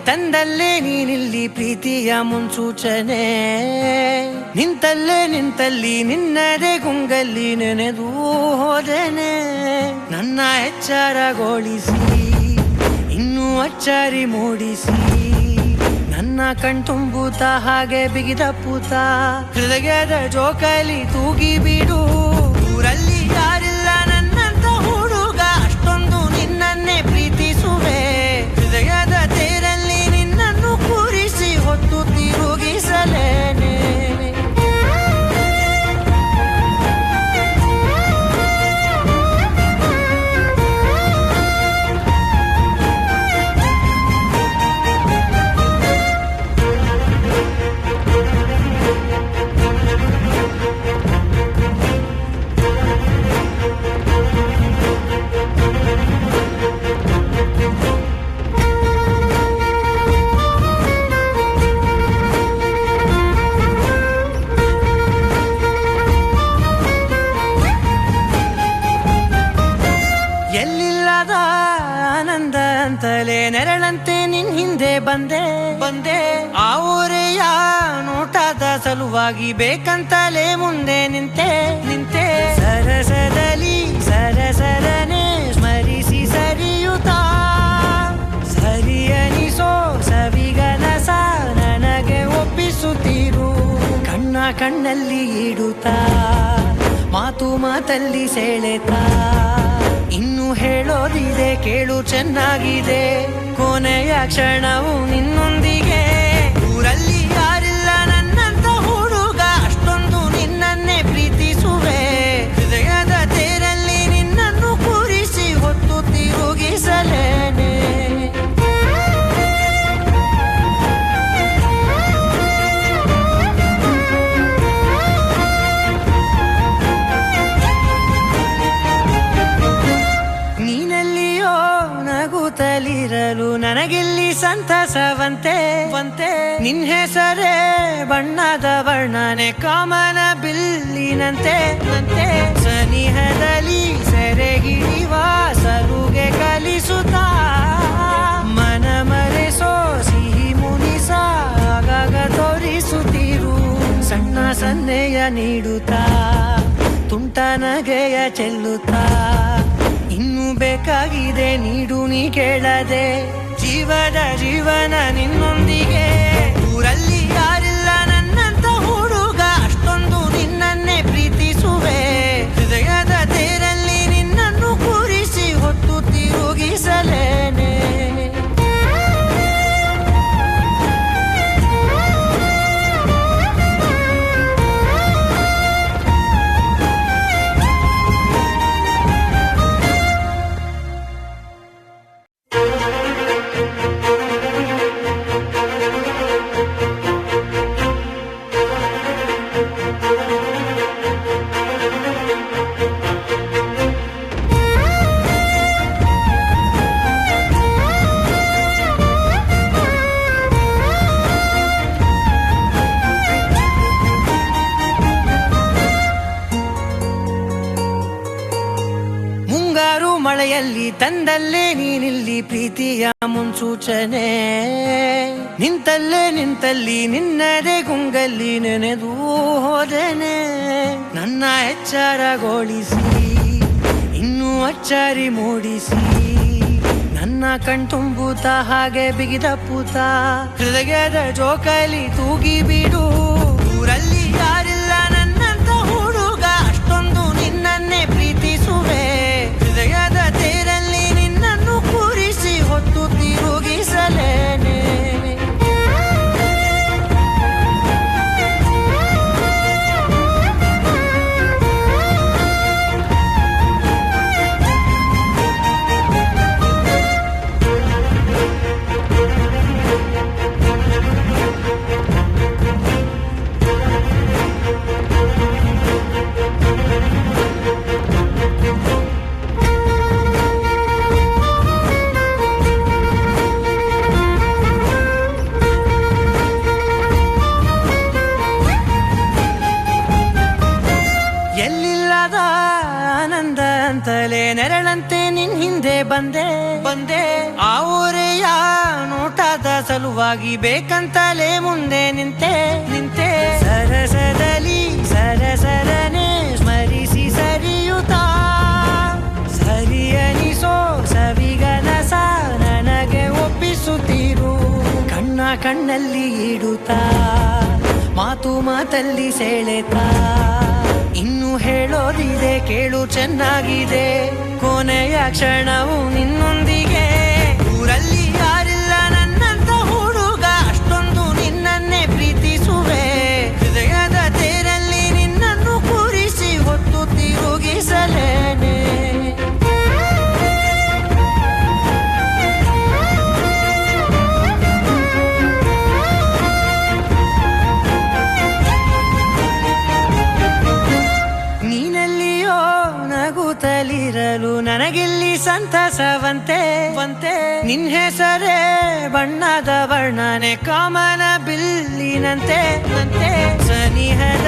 ತಂದಲ್ಲೇ ನೀನಿಲ್ಲಿ ಪ್ರೀತಿಯ ಮುನ್ಸೂಚನೆ, ನಿಂತಲ್ಲಿ ನಿನ್ನದೇ ಗುಂಗಲ್ಲಿ ನೆನೆದು ಹೋದೆನೆ. ನನ್ನ ಎಚ್ಚರಗೊಳಿಸಿ ಇನ್ನೂ ಅಚ್ಚರಿ ಮೂಡಿಸಿ, ನನ್ನ ಕಣ್ತುಂಬುತ್ತ ಹಾಗೆ ಬಿಗಿದ ಪೂತ, ಹೃದಯದ ಜೋಕಾಲಿ ತೂಗಿ ಬಿಡು. ಊರಲ್ಲಿ ಯಾರಿಲ್ಲ ನನ್ನಂತ ಹುಡುಗ, ಅಷ್ಟೊಂದು ನಿನ್ನನ್ನೇ ಪ್ರೀತಿಸುವೆ. ಹೃದಯದ ತೇರಲ್ಲಿ ನಿನ್ನನ್ನು ಕೂರಿಸಿ ಹೊತ್ತು ತಿರುಗಿಸಲೇನೆ. ಎಲ್ಲಿಲ್ಲದ ಆನಂದ ಅಂತಲೇ ನೆರಳಂತೆ ನಿನ್ ಹಿಂದೆ ಬಂದೆ. ಆ ಊರೆಯ ನೋಟದ ಸಲುವಾಗಿ ಬೇಕಂತಲೇ ಮುಂದೆ ನಿಂತೆ. ಸರಸದಲ್ಲಿ ಸರಸರನೆ ಸ್ಮರಿಸಿ ಸರಿಯುತ್ತ, ಸರಿಯನಿಸೋ ಸವಿಗನಸ ನನಗೆ ಒಪ್ಪಿಸುತ್ತೀರು. ಕಣ್ಣಲ್ಲಿ ಇಡುತ್ತಾ, ಮಾತಲ್ಲಿ ಸೆಳೆತಾ, ಇನ್ನು ಹೇಳೋದಿದೆ ಕೇಳು ಚೆನ್ನಾಗಿದೆ. ಕೊನೆಯ ಕ್ಷಣವು ನಿನ್ನೊಂದಿಗೆ. ಊರಲ್ಲಿ ಯಾರಿಲ್ಲ ನನ್ನಂತ ಹುಡುಗ, ಅಷ್ಟೊಂದು ನಿನ್ನನ್ನೇ ಪ್ರೀತಿಸುವೆ. ಹೃದಯದ ತೇರಲ್ಲಿ ನಿನ್ನನ್ನು ಕೂರಿಸಿ ಹೊತ್ತು ತಿರುಗಿಸಲೇನೆ. ನಗುತ್ತಲಿರಲು ನನಗಿಲ್ಲಿ ಸಂತಸವಂತೆ. ನಿನ್ ಹೆಸರೇ ಬಣ್ಣದ ವರ್ಣನೆ ಕಾಮನ ಬಿಲ್ಲಿನಂತೆ. ಸನಿಹದಲ್ಲಿ ಸೆರೆಗಿಳಿವ ಸಲುಗೆ ಕಲಿಸುತ್ತಾ, ಮನ ಮರೆಸೋ ಸಿಹಿ ಮುನಿಸ ಆಗಾಗ ತೋರಿಸುತ್ತೀರು. ಸಣ್ಣ ಸನ್ನೆಯ ನೀಡುತ್ತಾ, ತುಂಟ ನಗೆಯ ಚೆಲ್ಲುತ್ತಾ, ಇನ್ನು ಬೇಕಾಗಿದೆ ನೀಡು ನೀ ಕೇಳದೆ. ಜೀವನ ನಿನ್ನೊಂದಿಗೆ. ಊರಲ್ಲಿ ಯಾರಿಲ್ಲ ನನ್ನಂತ ಹುಡುಗ, ಅಷ್ಟೊಂದು ನಿನ್ನನ್ನೇ ಪ್ರೀತಿಸುವೆ. ಹೃದಯದ ತೇರಲ್ಲಿ ನಿನ್ನನ್ನು ಕೂರಿಸಿ ಹೊತ್ತು ತಿರುಗಿಸಲೇನೆ. ಮಳೆಯಲ್ಲಿ ತಂದಲ್ಲೇ ನೀನಿಲ್ಲಿ ಪ್ರೀತಿಯ ಮುನ್ಸೂಚನೆ, ನಿಂತಲ್ಲಿ ನಿನ್ನದೇ ಗುಂಗಲ್ಲಿ ನೆನೆದು ಹೋದೆನೆ. ನನ್ನ ಎಚ್ಚರಗೊಳಿಸಿ ಇನ್ನೂ ಅಚ್ಚರಿ ಮೂಡಿಸಿ, ನನ್ನ ಕಣ್ತುಂಬುತ್ತ ಹಾಗೆ ಬಿಗಿದ ಪೂತ, ಹೃದಯದ ಜೋಕಾಲಿ ತೂಗಿ ಬಿಡು. ಊರಲ್ಲಿ ಯಾರಿಲ್ಲ ನನ್ನಂತ ಹುಡುಗ, ಅಷ್ಟೊಂದು ನಿನ್ನನ್ನೇ ಪ್ರೀತಿಸುವೆ. ಹೃದಯದ ತೇರಲ್ಲಿ ನಿನ್ನನ್ನು ಕೂರಿಸಿ ಹೊತ್ತು ತಿರುಗಿಸಲೇನೆ. ಅಂತಲೇ ನೆರಳಂತೆ ನಿನ್ ಹಿಂದೆ ಬಂದೆ. ಆ ಊರೆಯ ನೋಟದ ಸಲು ನಿಜವಾಗಿ ಬೇಕಂತಲೇ ಮುಂದೆ ನಿಂತೆ ಸರಸದಲ್ಲಿ ಸರಸರನೆ ಸ್ಮರಿಸಿ ಸರಿಯುತ್ತಾ ಸರಿ ಅನಿಸೋ ಸವಿಗನಸ ನನಗೆ ಒಪ್ಪಿಸುತ್ತೀರು ಕಣ್ಣಲ್ಲಿ ಇಡುತ್ತಾ ಮಾತಲ್ಲಿ ಸೆಳೆತಾ ಇನ್ನು ಹೇಳೋದಿದೆ ಕೇಳು ಚೆನ್ನಾಗಿದೆ ಕೊನೆಯ ಕ್ಷಣವು ನಿನ್ನೊಂದಿಗೆ ಊರಲ್ಲಿ ಯಾರಿಲ್ಲ ನನ್ನಂತ ಹುಡುಗ ಅಷ್ಟೊಂದು ನಿನ್ನನ್ನೇ ಪ್ರೀತಿಸುವೆ ಹೃದಯದ ತೇರಲ್ಲಿ ನಿನ್ನನ್ನು ಕೂರಿಸಿ ಹೊತ್ತು ತಿರುಗಿಸಲೇನೆ ನಗುತ್ತಲಿರಲು ನನಗಿಲ್ಲಿ ಸಂತಸವಂತೆ ನಿನ್ ಹೆಸರೇ ಬಣ್ಣದ ವರ್ಣನೆ ಕಾಮನ ಬಿಲ್ಲಿನಂತೆ ಸನಿಹದ